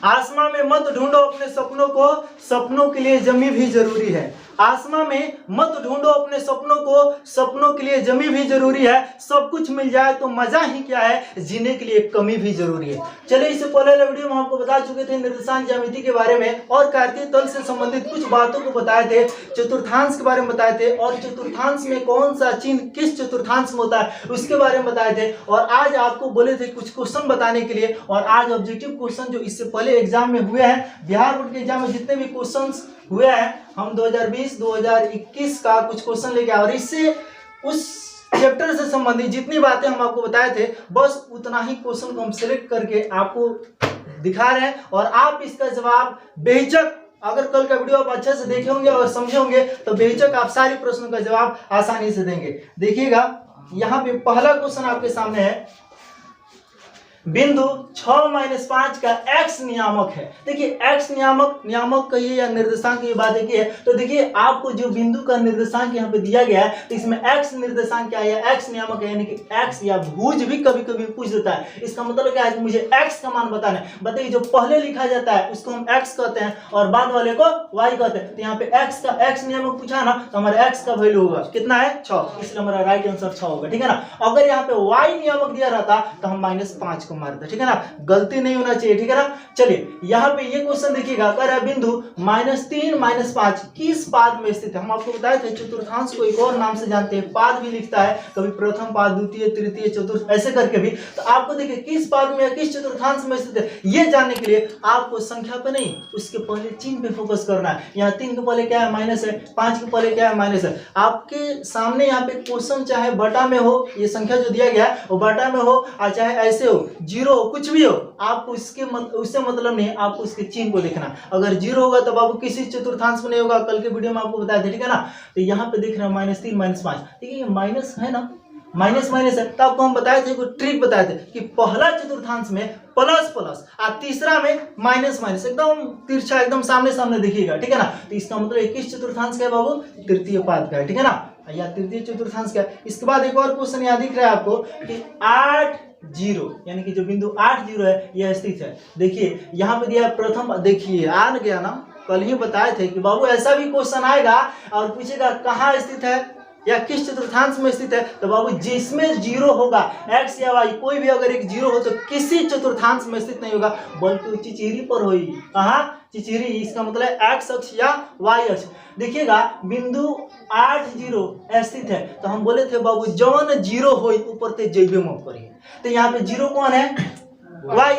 आसमां में मत ढूंढो अपने सपनों को, सपनों के लिए जमी भी जरूरी है। आसमां में मत ढूंढो अपने सपनों को, सपनों के लिए जमी भी जरूरी है। सब कुछ मिल जाए तो मजा ही क्या है, जीने के लिए कमी भी जरूरी है। चलिए, इससे पहले वीडियो में हम आपको बता चुके थे निर्देशांक ज्यामिति के बारे में और कार्तीय तल से संबंधित कुछ बातों को बताए थे, चतुर्थांश के बारे में बताए थे और चतुर्थांश में कौन सा चिन्ह किस चतुर्थांश में होता है उसके बारे में बताए थे। और आज आपको बोले थे कुछ क्वेश्चन बताने के लिए, और आज ऑब्जेक्टिव क्वेश्चन जो इससे पहले एग्जाम में हुए हैं, बिहार बोर्ड के एग्जाम में जितने भी क्वेश्चन हुए हैं, हम 2020-2021 का कुछ क्वेश्चन लेके आए और इससे उस चैप्टर से संबंधित जितनी बातें हम आपको बताए थे बस उतना ही क्वेश्चन को हम सिलेक्ट करके आपको दिखा रहे हैं। और आप इसका जवाब बेहिचक, अगर कल का वीडियो आप अच्छे से देखे होंगे और समझे होंगे तो बेहिचक आप सारे प्रश्नों का जवाब आसानी से देंगे। देखिएगा, यहाँ पे पहला क्वेश्चन आपके सामने है, बिंदु 6-5 का x नियामक है। देखिए x नियामक कहिए या निर्देशांक की बात है। तो देखिए आपको जो बिंदु का निर्देशांक यहाँ पे दिया गया है तो इसमें x निर्देशांक क्या है, x नियामक है, यानी कि x या भुज भी कभी कभी पूछ देता है। इसका मतलब क्या है कि मुझे x का मान बताना है। बताइए, जो पहले लिखा जाता है उसको हम x कहते हैं और बाद वाले को y कहते हैं। तो यहाँ पे x नियामक पूछा ना, तो हमारा x का वैल्यू होगा कितना है, 6, इसलिए हमारा राइट आंसर 6 होगा। ठीक है ना। अगर यहाँ पे y नियामक दिया रहता तो हम -5 को मारते। ठीक है ना, गलती नहीं होना चाहिए। ठीक है ना। चलिए, यहाँ पे ये क्वेश्चन देखिएगा, कह रहा है बिंदु -3, -5 किस पाद में स्थित है। हम आपको बताए थे चतुर्थांश को एक और नाम से जानते हैं, पाद भी लिखता है, कभी प्रथम पाद, द्वितीय, तृतीय, चतुर्थ, ऐसे करके भी। तो आपको देखिए किस पाद में या किस चतुर्थांश में स्थित है, ये जानने के लिए आपको संख्या पे नहीं, उसके पहले चिन्ह पे फोकस करना है। यहाँ 3 के पहले क्या है, माइनस है, 5 के पहले क्या है, माइनस है। आपके सामने यहाँ पे क्वेश्चन चाहे बटा में हो, ये संख्या जो दिया गया है वो बटा में हो, और चाहे ऐसे हो, 0 कुछ भी हो, आपको उससे मतलब नहीं, आपको उसके चिन्ह को देखना। अगर 0 होगा तो बाबू किसी चतुर्थांश में नहीं होगा, कल के वीडियो में आपको बताया था। ठीक है ना। तो यहाँ पे देख रहे हैं -3, -5, ठीक है, ये माइनस है ना, माइनस है। तो आपको हम बताए थे, कोई ट्रिक बताए थे कि पहला चतुर्थांश में प्लस प्लस और तीसरा में माइनस माइनस, एकदम तिरछा, एकदम सामने सामने देखिएगा। ठीक है ना। तो इसका मतलब किस चतुर्थांश का है बाबू, तृतीय पाद का है। ठीक है ना, या तृतीय चतुर्थांश का। इसके बाद एक और क्वेश्चन यहाँ दिख रहा है आपको कि 8-0, यानी कि जो बिंदु 8-0 है यह स्थित है। देखिए यहाँ पे दिया प्रथम, देखिए आ गया ना, कल ही बताए थे कि बाबू ऐसा भी क्वेश्चन आएगा और पूछेगा कहाँ स्थित है या किस चतुर्थांश में स्थित है। तो बाबू जिसमें 0 होगा, x या y कोई भी अगर एक 0 हो तो किसी चतुर्थांश में स्थित नहीं होगा, बल्कि चिचिरी पर होगी। कहाँ, चिचिरी, इसका मतलब है x अक्ष या y अक्ष। देखिएगा बिंदु 8-0 स्थित है, तो हम बोले थे बाबू जवन 0 हो ऊपर ते जैबे मत करिए। तो यहाँ पे 0 कौन है, y,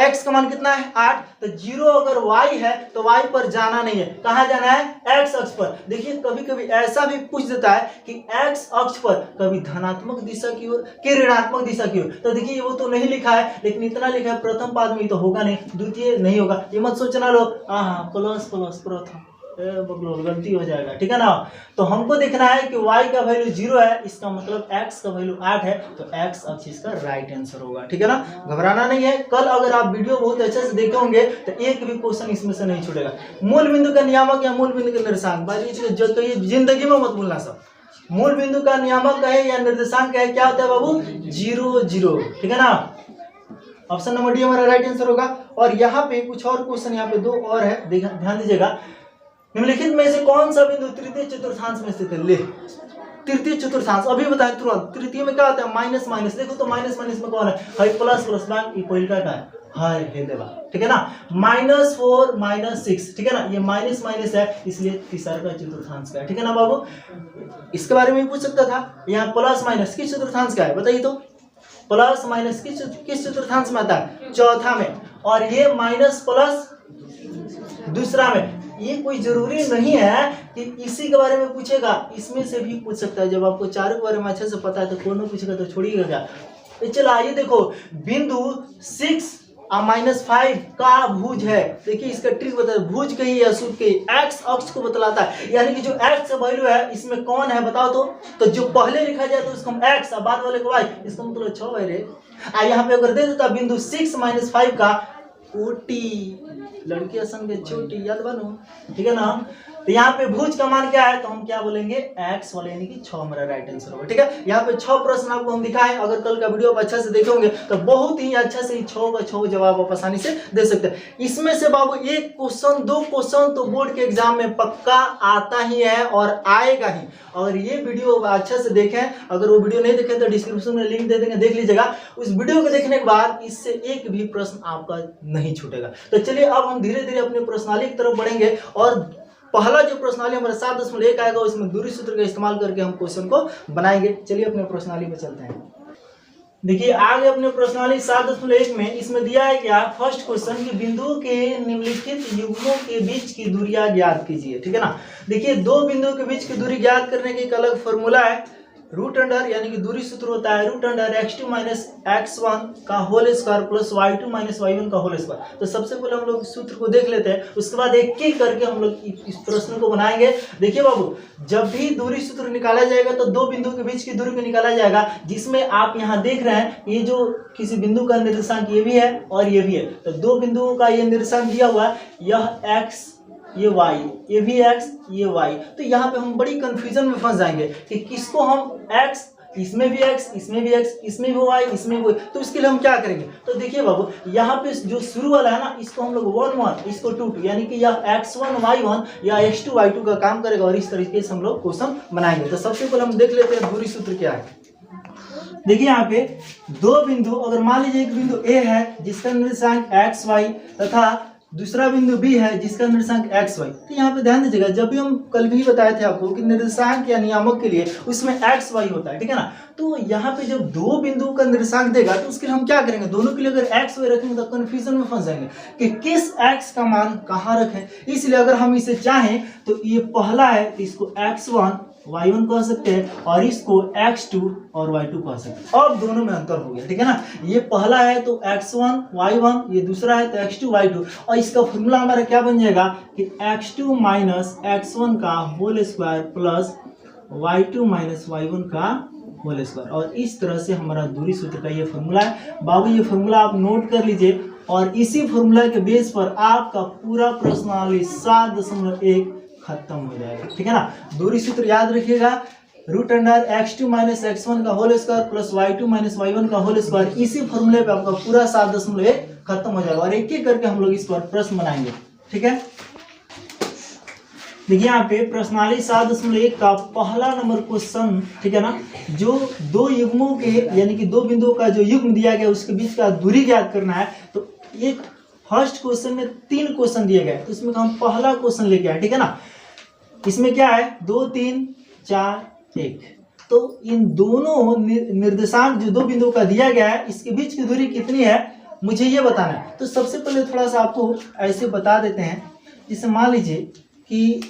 x का मान कितना है, 8। तो 0 अगर y है तो y पर जाना नहीं है, कहाँ जाना है, x अक्ष पर। देखिए कभी कभी ऐसा भी पूछ देता है कि x अक्ष पर कभी धनात्मक दिशा की ओर कि ऋणात्मक दिशा की ओर। तो देखिए वो तो नहीं लिखा है, लेकिन इतना लिखा है प्रथम पाद में तो होगा नहीं, द्वितीय नहीं होगा, ये मत सोचना लो प्लस प्लस प्रथम, गलती हो जाएगा। ठीक है ना। तो हमको देखना है कि y का वैल्यू 0 है, इसका मतलब x का वैल्यू 8 है, तो x अक्ष इसका राइट आंसर होगा। ठीक है ना, घबराना नहीं है। कल अगर आप वीडियो बहुत अच्छे से देखे होंगे तो एक भी क्वेश्चन इसमें से नहीं छूटेगा। मूल बिंदु का नियामक या मूल बिंदु का निर्देशांक, तो ये जिंदगी में मत भूलना सब। मूल बिंदु का नियामक है या निर्देशांक है, क्या होता है बाबू, 0-0। ठीक है ना, ऑप्शन नंबर डी हमारा राइट आंसर होगा। और यहाँ पे कुछ और क्वेश्चन, यहाँ पे 2 और है, ध्यान दीजिएगा। निम्नलिखित में से कौन सा बिंदु तृतीय चतुर्थांश में स्थित है, ले तृतीय चतुर्थांश, अभी बताएं तुरंत। तृतीय में क्या होता है, माइनस माइनस, देखो तो माइनस माइनस में कौन है, प्लस प्लस में ये पहिल का है, हाय हे देवा। ठीक है ना, -4 -6, ठीक है ना, ये माइनस माइनस है, इसलिए तीसरा का चतुर्थांश का है। ठीक है ना बाबू, इसके बारे में भी पूछ सकता था। यहाँ प्लस माइनस किस चतुर्थांश का है बताइए तो, प्लस माइनस किस चतुर्थांश में आता है, चौथा में, और ये माइनस प्लस दूसरा में। ये कोई जरूरी नहीं है कि इसी के बारे में पूछेगा, इसमें से भी पूछ सकता है। जब आपको चारों के बारे में अच्छे से पता है तो कौन पूछेगा तो छोड़िएगा क्या। चलो आइए देखो, बिंदु 6 और -5 का भुज है। देखिए इसका ट्रिक बता, भुज कही या सूत्र कही, एक्स अक्ष को बतलाता है, यानी कि जो एक्स वैल्यू है इसमें कौन है बताओ तो जो पहले लिखा जाए तो उसको हम एक्स और बाद वाले को वाई, इसका मतलब 6 है रे। यहाँ पे अगर दे देता बिंदु 6 -5 का कोटी, लड़की असन के छोटी, याद बनो। ठीक है ना, तो यहाँ पे भुज का मान क्या है, तो हम क्या बोलेंगे x वाले, यानी कि 6 हमारा राइट आंसर होगा। ठीक है, यहाँ पे 6 प्रश्न आपको हम दिखाए। अगर कल का वीडियो आप अच्छा से देखे होंगे तो बहुत ही अच्छा से 6 का 6 जवाब आप आसानी से दे सकते हैं। इसमें से बाबू एक क्वेश्चन 2 क्वेश्चन तो बोर्ड के एग्जाम में पक्का आता ही है और आएगा ही। और ये वीडियो अच्छा से देखें, अगर वो वीडियो नहीं देखें तो डिस्क्रिप्शन में लिंक दे देंगे, देख लीजिएगा। उस वीडियो को देखने के बाद इससे एक भी प्रश्न आपका नहीं छूटेगा। तो चलिए अब हम धीरे धीरे अपने प्रश्नावली की तरफ बढ़ेंगे और पहला जो प्रश्नावली हमारा 7.1 आएगा उसमें दूरी सूत्र का इस्तेमाल करके हम क्वेश्चन को बनाएंगे। चलिए अपने प्रश्नावली पे चलते हैं। देखिए आगे अपने प्रश्नावली 7.1 में इसमें दिया है क्या, फर्स्ट क्वेश्चन की बिंदुओं के निम्नलिखित युग्मों के बीच की दूरियां ज्ञात कीजिए। ठीक है ना, देखिए दो बिंदुओं के बीच की दूरी ज्ञात करने की एक अलग फॉर्मूला है, रूट अंडर, यानी कि दूरी सूत्र होता है root under x2 minus x1 का whole square plus y2 minus y1 का होल स्क्वायर। तो सबसे पहले हम लोग सूत्र को देख लेते हैं, उसके बाद एक एक करके हम लोग इस प्रश्न को बनाएंगे। देखिए बाबू, जब भी दूरी सूत्र निकाला जाएगा तो दो बिंदु के बीच की दूरी को निकाला जाएगा, जिसमें आप यहाँ देख रहे हैं ये जो किसी बिंदु का निर्देशांक ये भी है और ये भी है। तो दो बिंदुओं का ये निर्देशांक दिया हुआ है, यह x ये y, ये भी x ये y। तो यहाँ पे हम बड़ी कंफ्यूजन में फंस जाएंगे कि किसको हम x, इसमें भी x, इसमें भी x, इसमें भी y, इसमें भी y। तो इसके लिए हम क्या करेंगे, तो देखिए बाबू यहाँ पे जो शुरू वाला है ना, इसको हम लोग 1 1, इसको 2 2, यानी कि यह x1 y1 या x2 y2 का काम करेगा और इस तरीके से हम लोग क्वेश्चन बनाएंगे। तो सबसे पहले हम देख लेते हैं दूरी सूत्र क्या है। देखिए यहाँ पे दो बिंदु, अगर मान लीजिए एक बिंदु A है जिसका निर्देशांक xy तथा दूसरा बिंदु B है जिसका निर्देशांक xy। तो यहाँ पे ध्यान दीजिएगा, जब भी हम कल भी बताए थे आपको कि निर्देशांक या नियामक के लिए उसमें xy होता है, ठीक है ना। तो यहाँ पे जब दो बिंदु का निर्देशांक देगा तो उसके लिए हम क्या करेंगे, दोनों के लिए अगर xy रखेंगे तो कंफ्यूजन में फंस जाएंगे कि किस x का मान कहाँ रखें। इसलिए अगर हम इसे चाहें तो ये पहला है तो इसको x1 y1 कह सकते हैं और इसको x2 और y2 कह सकते हैं। अब दोनों में अंतर हो गया, ठीक है ना। ये पहला है तो x1 y1, ये दूसरा है तो x2 y2, और इसका फॉर्मूला हमारा क्या बन जाएगा कि x2 माइनस x1 का whole square plus y2 minus y1 का होल स्क्वायर। और इस तरह से हमारा दूरी सूत्र का ये फॉर्मूला है। बाबू ये फॉर्मूला आप नोट कर लीजिए और इसी फॉर्मूला के बेस पर आपका पूरा प्रश्नावली 7.1 खत्म हो जाएगा, ठीक है ना। दूरी सूत्र याद रखिएगा, root under x2 minus x1 का whole square plus y2 minus y1 का होल स्क्वायर। इसी फॉर्मूले पे आपका पूरा 7.1 खत्म हो जाएगा और एक एक करके हम लोग इस पर प्रश्न बनाएंगे, ठीक है। देखिए यहाँ पे प्रश्नावली 7.1 का पहला नंबर क्वेश्चन, ठीक है ना, जो दो युग्मों के यानी कि दो बिंदुओं का जो युग्म दिया गया उसके बीच का दूरी ज्ञात करना है। तो एक फर्स्ट क्वेश्चन में 3 क्वेश्चन दिए गए, तो इसमें हम पहला क्वेश्चन लेके आए, ठीक है ना। इसमें क्या है 2 3 4 1। तो इन दोनों निर्देशांक जो दो बिंदुओं का दिया गया है इसके बीच की दूरी कितनी है मुझे ये बताना है। तो सबसे पहले थोड़ा सा आपको ऐसे बता देते हैं, जैसे मान लीजिए कि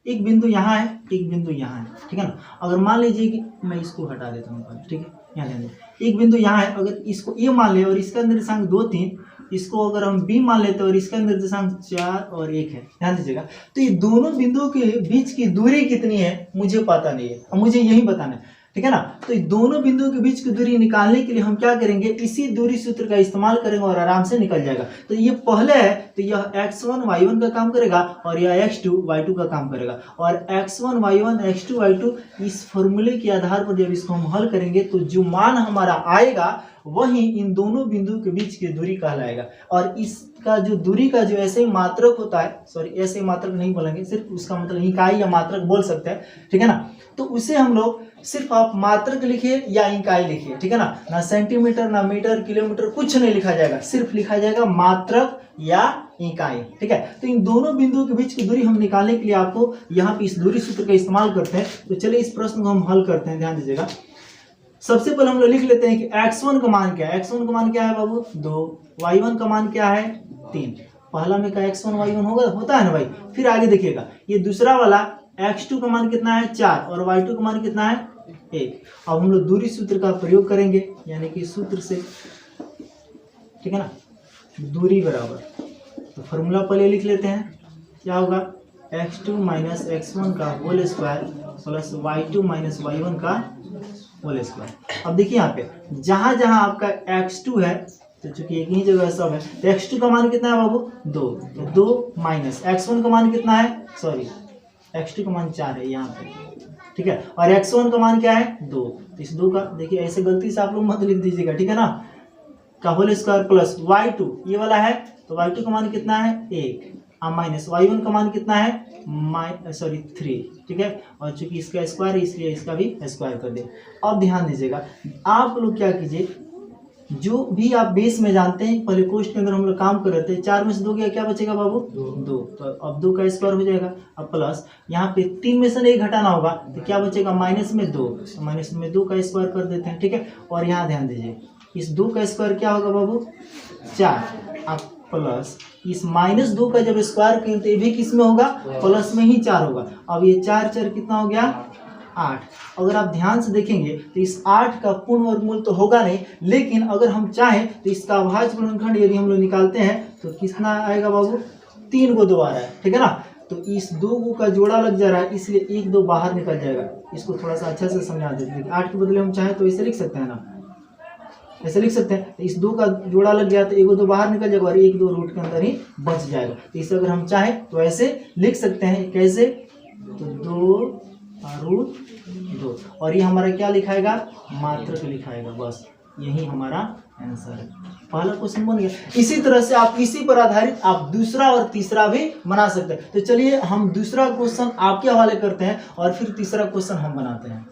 एक बिंदु यहाँ है, एक बिंदु यहाँ है, ठीक है ना। अगर मान लीजिए कि मैं इसको हटा देता हूँ, ठीक है, यहाँ ले एक बिंदु यहाँ है, अगर इसको ए मान ले और इसका निर्देशांक 2 3, इसको अगर हम बी मान लेते हैं और इसका निर्देशांक 4 और 1 है, ध्यान दीजिएगा। तो ये दोनों बिंदुओं के बीच की दूरी कितनी है मुझे पता नहीं है, अब मुझे यही बताना है, ठीक है ना। तो दोनों बिंदुओं के बीच की दूरी निकालने के लिए हम क्या करेंगे, इसी दूरी सूत्र का इस्तेमाल करेंगे और आराम से निकल जाएगा। तो ये पहले है तो यह x1 y1 का काम करेगा और यह x2 y2 का काम करेगा। और x1 y1 x2 y2 इस फॉर्मूले के आधार पर जब इसको हम हल करेंगे तो जो मान हमारा आएगा वही इन दोनों बिंदुओं के बीच की दूरी कहलाएगा। और इसका जो दूरी का जो ऐसे ही मात्रक होता है, सॉरी ऐसे ही मात्रक नहीं बोलेंगे, सिर्फ उसका मतलब इकाई या मात्रक बोल सकते हैं, ठीक है ना। तो उसे हम लोग सिर्फ आप मात्रक लिखिए या इकाई लिखिए, ठीक है ना। ना सेंटीमीटर ना मीटर किलोमीटर कुछ नहीं लिखा जाएगा, सिर्फ लिखा जाएगा मात्रक या इकाई, ठीक है। तो इन दोनों बिंदुओं के बीच की दूरी हम निकालने के लिए आपको यहाँ पे इस दूरी सूत्र का इस्तेमाल करते हैं। तो चलिए इस प्रश्न को हम हल करते हैं, ध्यान दीजिएगा। सबसे पहले हम लोग लिख लेते हैं कि x1 का मान क्या है। x1 का मान क्या है बाबू 2, y1 का मान क्या है 3। पहला में का x1 y1 होता है ना भाई। फिर आगे देखिएगा ये दूसरा वाला x2 का मान कितना है 4 और y2 का मान कितना है 1। अब हम लोग दूरी सूत्र का प्रयोग करेंगे, यानी कि सूत्र से, ठीक है ना, दूरी बराबर, तो फॉर्मूला पहले लिख लेते हैं, क्या होगा x2 माइनस x1 का whole square plus y2 minus y1 का होल स्क्वायर। अब देखिए यहाँ पे जहां जहां आपका x2 है तो चूंकि एक ही जगह सब है तो x2 का मान कितना है बाबू 2, तो 2 माइनस x1 का मान कितना है, सॉरी x2 का मान 4 है यहाँ पे, ठीक है, और x1 का मान क्या है 2, तो इस 2 का देखिए ऐसे गलती से आप लोग मत लिख दीजिएगा, ठीक है ना, का होल स्क्वायर प्लस y2 ये वाला है तो y2 का मान कितना है 1 माइनस y1 का मान कितना है 3, ठीक है, और चूंकि इसका स्क्वायर है इसलिए इसका भी स्क्वायर कर दे। अब ध्यान दीजिएगा आप लोग क्या कीजिए, जो भी आप बेस में जानते हैं पहले कोष्ठ के अंदर हम लोग काम कर रहे थे, 4 में से 2 क्या बचेगा बाबू 2, तो अब 2 का स्क्वायर हो जाएगा, अब प्लस यहाँ पे 3 में से 1 घटाना होगा तो क्या बचेगा माइनस में 2, तो माइनस में 2 का स्क्वायर कर देते हैं, ठीक है, और यहाँ ध्यान दीजिए इस 2 का स्क्वायर क्या होगा बाबू 4, अब प्लस इस -2 का जब स्क्वायर करें तो ये भी किस में होगा प्लस में ही 4 होगा, अब ये 4 कितना हो गया 8। अगर आप ध्यान से देखेंगे तो इस 8 का पूर्ण वर्गमूल तो होगा नहीं, लेकिन अगर हम चाहें तो इसका अभाज्य गुणनखंड यदि हम लोग निकालते हैं तो कितना आएगा बाबू 3 को 2 आ रहा है, ठीक है ना, तो इस 2 का जोड़ा लग जा रहा है इसलिए 1 2 बाहर निकल जाएगा। इसको थोड़ा सा अच्छा से समझा देते हैं, 8 के बदले हम चाहें तो इसे लिख सकते हैं ना, ऐसे लिख सकते हैं, तो इस 2 का जोड़ा लग गया तो 1 2 बाहर निकल जाएगा और 1 2 रूट के अंदर ही बच जाएगा, तो इसे अगर हम चाहें तो ऐसे लिख सकते हैं, कैसे, तो 2√2 और ये हमारा क्या लिखाएगा मात्रक लिखाएगा, बस यही हमारा आंसर है। पहला क्वेश्चन बन गया। इसी तरह से आप इसी पर आधारित आप दूसरा और तीसरा भी बना सकते हैं। तो चलिए हम दूसरा क्वेश्चन आपके हवाले करते हैं और फिर तीसरा क्वेश्चन हम बनाते हैं।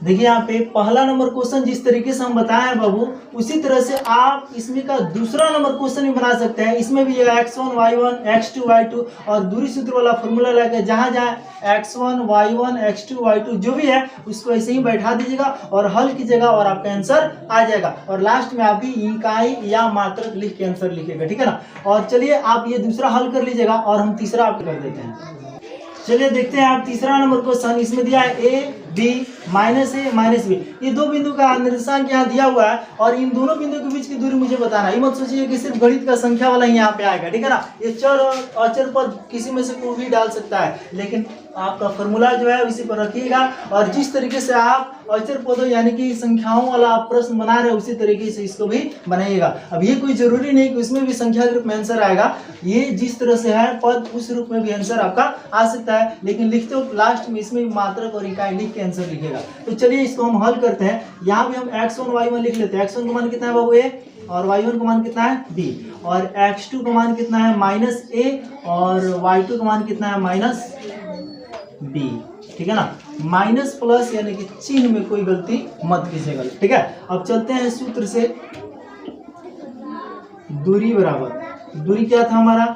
देखिए यहाँ पे पहला नंबर क्वेश्चन जिस तरीके से हम बताए हैं बाबू, उसी तरह से आप इसमें का दूसरा नंबर क्वेश्चन भी बना सकते हैं। इसमें भी x1 y1 x2 y2 और दूरी सूत्र वाला फॉर्मूला लगा, जहाँ जहाँ x1 y1 x2 y2 जो भी है उसको ऐसे ही बैठा दीजिएगा और हल कीजिएगा और आपका आंसर आ जाएगा। और लास्ट में आप भी इकाई या मात्रक लिख के आंसर लिखिएगा, ठीक है ना। और चलिए आप ये दूसरा हल कर लीजिएगा और हम तीसरा आप कर देते हैं। चलिए देखते हैं आप तीसरा नंबर क्वेश्चन। इसमें दिया है a b minus A minus B, ये दो बिंदु का निर्देशांक यहाँ दिया हुआ है और इन दोनों बिंदु के बीच की दूरी मुझे बताना है। ये मत सोचिए कि सिर्फ गणित का संख्या वाला ही यहाँ पे आएगा, ठीक है ना। ये चर और अचर पद किसी में से कोई भी डाल सकता है, लेकिन आपका फॉर्मूला जो है उसी पर रखिएगा और जिस तरीके से आप अचर पदों यानी कि संख्याओं वाला आप प्रश्न बना रहे हैं उसी तरीके से इसको भी बनाइएगा। अब ये कोई जरूरी नहीं कि उसमें भी संख्या के रूप में आंसर आएगा, ये जिस तरह से है पद उस रूप में भी आंसर आपका आ सकता है, लेकिन लिखते हो लास्ट में इसमें मात्रक और इकाई लिख के आंसर लिखेगा। तो चलिए इसको हम हल करते हैं। यहाँ भी हम x1 y1 लिख लेते हैं। x1 का मान कितना है बाबू a और y1 का मान कितना है b और x2 का मान कितना है -a और y2 का मान कितना है -b, ठीक है ना। माइनस प्लस यानी कि चिन्ह में कोई गलती मत कीजिएगा, ठीक है। अब चलते हैं सूत्र से। दूरी बराबर, दूरी क्या था हमारा,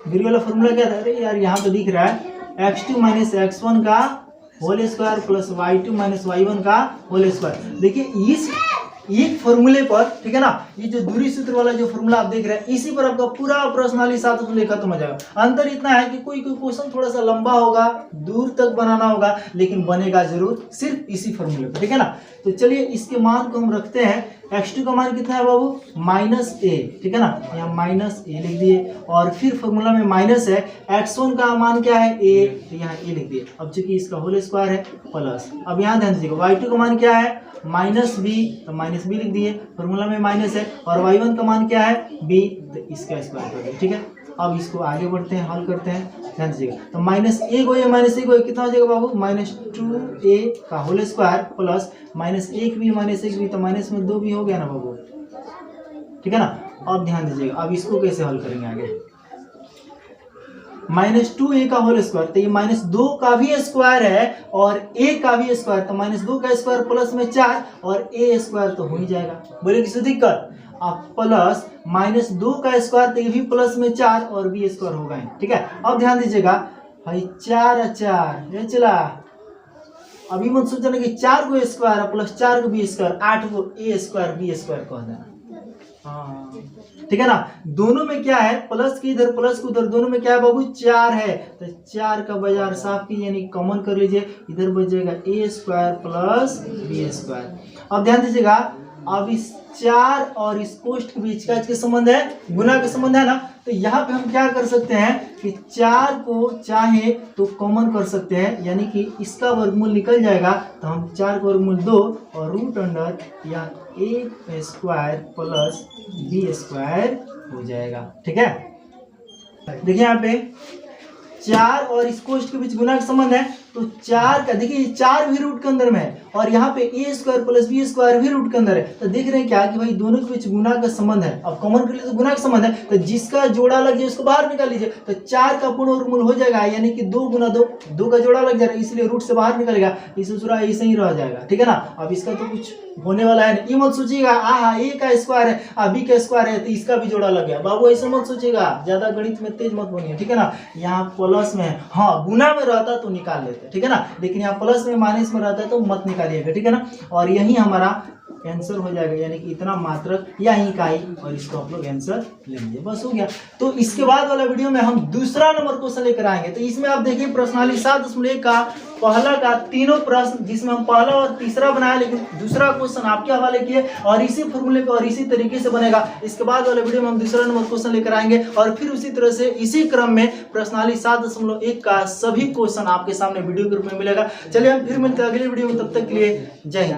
दूरी वाला फॉर्मूला क्या था, अरे यार यहाँ पे दिख रहा है x2 माइनस x1 का whole square plus y2 minus y1 का होल स्क्वायर। देखिए इस एक फॉर्मूले पर, ठीक है ना, ये जो दूरी सूत्र वाला जो फॉर्मूला आप देख रहे हैं इसी पर आपका पूरा प्रश्नावली 7 को लेकर खत्म हो जाएगा। अंतर इतना है कि कोई क्वेश्चन थोड़ा सा लंबा होगा, दूर तक बनाना होगा, लेकिन बनेगा जरूर सिर्फ इसी फॉर्मूले पर, ठीक है ना। तो चलिए इसके मान को हम रखते हैं। x2 का मान कितना है बाबू -a, ठीक है ना, यहाँ -a लिख दिए और फिर फॉर्मूला में माइनस है। x1 का मान क्या है a, तो यहाँ a लिख दिए। अब चूंकि इसका होल स्क्वायर है प्लस, अब यहाँ ध्यान दीजिएगा y2 का मान क्या है -b, तो -b लिख दिए, फॉर्मूला में माइनस है और y1 का मान क्या है b, तो इसका स्क्वायर कर दिए, ठीक है। अब इसको आगे बढ़ते हैं, हल करते हैं, ध्यान दीजिएगा। तो -a को -a कितना हो जाएगा बाबू -2a का होल स्क्वायर प्लस -1 भी तो माइनस में 2 भी हो गया ना बाबू, ठीक है ना। अब ध्यान दीजिएगा, अब इसको कैसे हल करेंगे आगे। -2a का होल स्क्वायर, तो ये -2 का भी स्क्वायर है और a का भी स्क्वायर, तो -2 का स्क्वायर प्लस में 4 और a स्क्वायर तो हो ही जाएगा। बोले किसी दिक्कत, अब प्लस -2 का स्क्वायर, तो ये भी प्लस में 4 और b स्क्वायर होगा, ठीक है। अब ध्यान दीजिएगा भाई 4 4 ये चला, अभी मत सोचना कि 4 को स्क्वायर प्लस 4 को b स्क्वायर, 8 को a स्क्वायर b स्क्वायर कह देना, हाँ ठीक है ना। दोनों में क्या है, प्लस की इधर प्लस को उधर, दोनों में क्या है बाबू 4 है, तो 4 का बाजार साफ की यानी कॉमन कर लीजिए, इधर बच जाएगा a square plus b square. अब ध्यान दीजिएगा अब इस 4 और इस कोष्ठ के बीच का इसके संबंध है, गुना का संबंध है ना। तो यहाँ पे हम क्या कर सकते हैं कि 4 को चाहे तो कॉमन कर सकते हैं, यानी कि इसका वर्गमूल निकल जाएगा। तो हम 4 का वर्गमूल 2 और रूट अंडर या a square plus b square हो जाएगा। ठीक है, देखिए यहाँ पे 4 और इस कोष्ठ के बीच गुना का संबंध है। तो 4 का देखिए 4 भी रूट के अंदर में है और यहाँ पे a square plus B square भी रूट के अंदर है। तो देख रहे हैं क्या कि भाई दोनों के बीच गुना का संबंध है। अब कॉमन कर लीजिए तो गुना का संबंध है, तो जिसका जोड़ा लग जाए उसको बाहर निकाल लीजिए। तो 4 का पूर्ण वर्गमूल हो जाएगा, यानी कि 2 गुना 2, 2 का जोड़ा लग जाएगा, इसलिए रूट से बाहर निकलेगा, इस दूसरा ऐसे ही रह जाएगा। ठीक है ना। अब इसका तो कुछ होने वाला है नहीं, ये मत सोचिएगा a का स्क्वायर है b का स्क्वायर है तो इसका भी जोड़ा लग गया। बाबू ऐसे मत सोचिएगा, ज्यादा गणित में तेज मत बनिए। ठीक है ना। यहाँ प्लस में है, हाँ गुना में रहता तो निकाल लेते। ठीक है ना, लेकिन यहाँ प्लस में माइनस में रहता है तो मत निकालिएगा। ठीक है ना। और यही हमारा आंसर हो जाएगा, यानी कि इतना मात्रक या इकाई, और इसको आप लोग आंसर लेंगे, बस हो गया। तो इसके बाद वाला वीडियो में हम दूसरा नंबर क्वेश्चन लेकर आएंगे। तो इसमें आप देखिए प्रश्नावली 7.1 का पहला का तीनों प्रश्न, जिसमें हम पहला और तीसरा बनाया, लेकिन दूसरा क्वेश्चन आपके हवाले किए और इसी फॉर्मूले पे और इसी तरीके से बनेगा। इसके बाद वाले वीडियो में हम दूसरा नंबर क्वेश्चन लेकर आएंगे और फिर उसी तरह से इसी क्रम में प्रश्नावली 7.1 का सभी क्वेश्चन आपके सामने वीडियो के रूप में मिलेगा। चलिए हम फिर मिलते हैं अगले वीडियो में, तब तक के लिए जय हिंद।